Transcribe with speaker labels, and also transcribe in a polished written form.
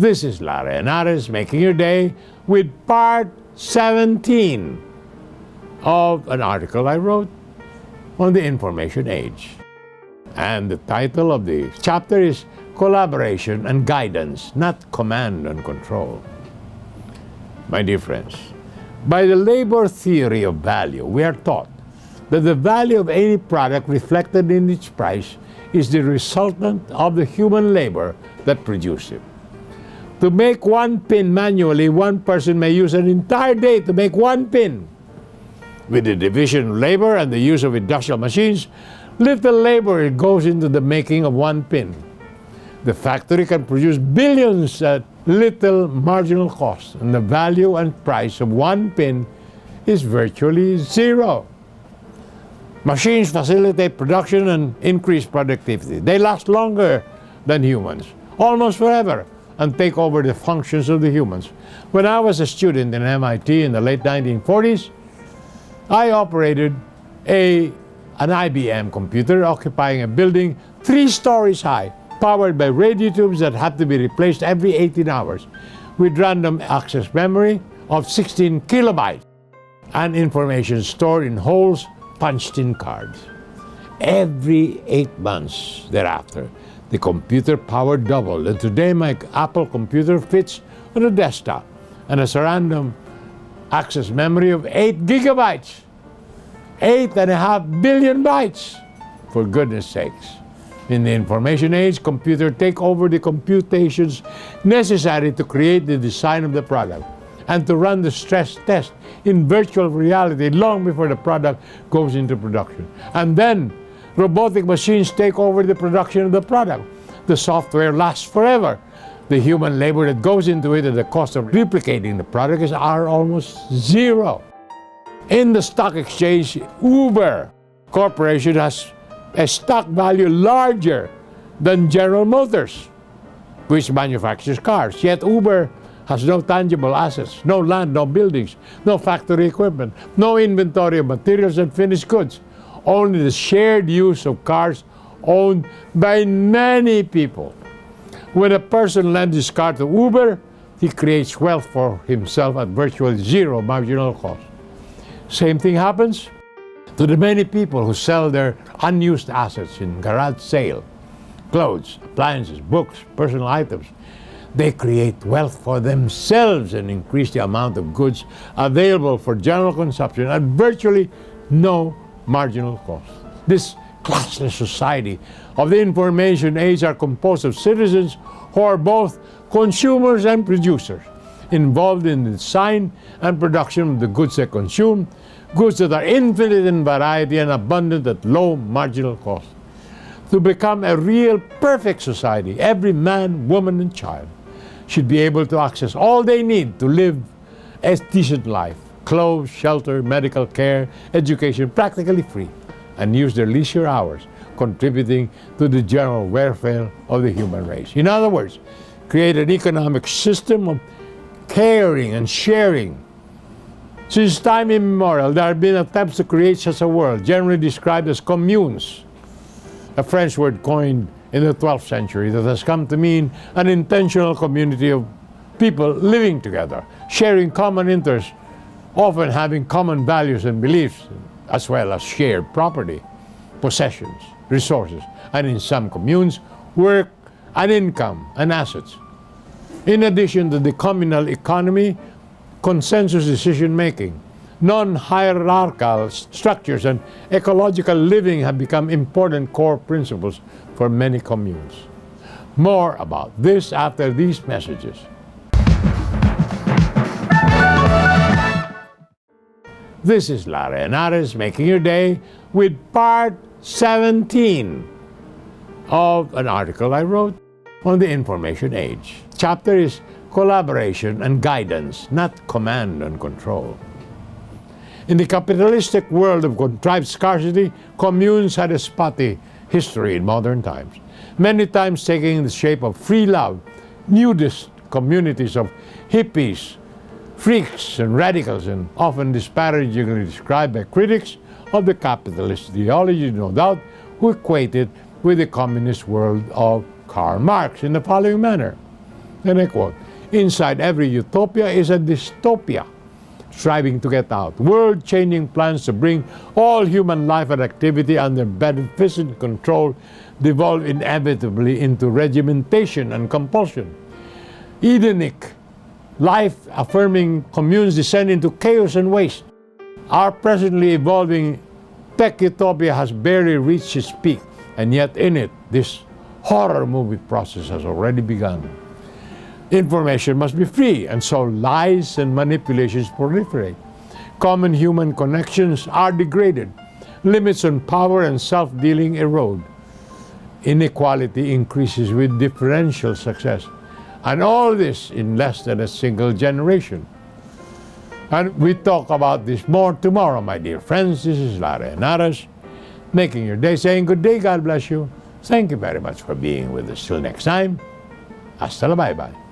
Speaker 1: This is Larry Henares making your day with part 17 of an article I wrote on the information age. And the title of the chapter is Collaboration and Guidance, not Command and Control. My dear friends, by the labor theory of value, we are taught that the value of any product reflected in its price is the resultant of the human labor that produced it. To make one pin manually, one person may use an entire day to make one pin. With the division of labor and the use of industrial machines, little labor goes into the making of one pin. The factory can produce billions at little marginal cost, and the value and price of one pin is virtually zero. Machines facilitate production and increase productivity. They last longer than humans, almost forever, and take over the functions of the humans. When I was a student in MIT in the late 1940s, I operated an IBM computer occupying a building 3 stories high, powered by radio tubes that had to be replaced every 18 hours, with random access memory of 16 kilobytes and information stored in holes punched in cards. Every 8 months thereafter, the computer power doubled, and today my Apple computer fits on a desktop and has a random access memory of 8 gigabytes. 8.5 billion bytes, for goodness sakes. In the information age, computers take over the computations necessary to create the design of the product and to run the stress test in virtual reality long before the product goes into production. And then, robotic machines take over the production of the product. The software lasts forever. The human labor that goes into it and the cost of replicating the product are almost zero. In the stock exchange, Uber Corporation has a stock value larger than General Motors, which manufactures cars. Yet Uber has no tangible assets, no land, no buildings, no factory equipment, no inventory of materials and finished goods. Only the shared use of cars owned by many people. When a person lends his car to Uber, he creates wealth for himself at virtually zero marginal cost. Same thing happens to the many people who sell their unused assets in garage sale, clothes, appliances, books, personal items. They create wealth for themselves and increase the amount of goods available for general consumption at virtually no marginal cost. This classless society of the information age are composed of citizens who are both consumers and producers, involved in the design and production of the goods they consume, goods that are infinite in variety and abundant at low marginal cost. To become a real perfect society, every man, woman, and child should be able to access all they need to live a decent life: clothes, shelter, medical care, education, practically free, and use their leisure hours contributing to the general welfare of the human race. In other words, create an economic system of caring and sharing. Since time immemorial, there have been attempts to create such a world, generally described as communes, a French word coined in the 12th century that has come to mean an intentional community of people living together, sharing common interests, often having common values and beliefs, as well as shared property, possessions, resources, and in some communes, work and income and assets. In addition to the communal economy, consensus decision-making, non-hierarchical structures, and ecological living have become important core principles for many communes. More about this after these messages. This is Larry Henares making your day with part 17 of an article I wrote on the information age. Chapter is Collaboration and Guidance, not Command and Control. In the capitalistic world of contrived scarcity, communes had a spotty history in modern times, many times taking the shape of free love, nudist communities of hippies, freaks, and radicals, and often disparagingly described by critics of the capitalist ideology, no doubt, who equate it with the communist world of Karl Marx in the following manner. And I quote, "Inside every utopia is a dystopia, striving to get out. World-changing plans to bring all human life and activity under beneficent control devolve inevitably into regimentation and compulsion. Edenic, life-affirming communes descend into chaos and waste. Our presently evolving tech utopia has barely reached its peak, and yet in it, this horror movie process has already begun. Information must be free, and so lies and manipulations proliferate. Common human connections are degraded. Limits on power and self-dealing erode. Inequality increases with differential success. And all this in less than a single generation." And we talk about this more tomorrow, my dear friends. This is Larry Henares, making your day, saying good day, God bless you. Thank you very much for being with us. Till next time, hasta la bye-bye.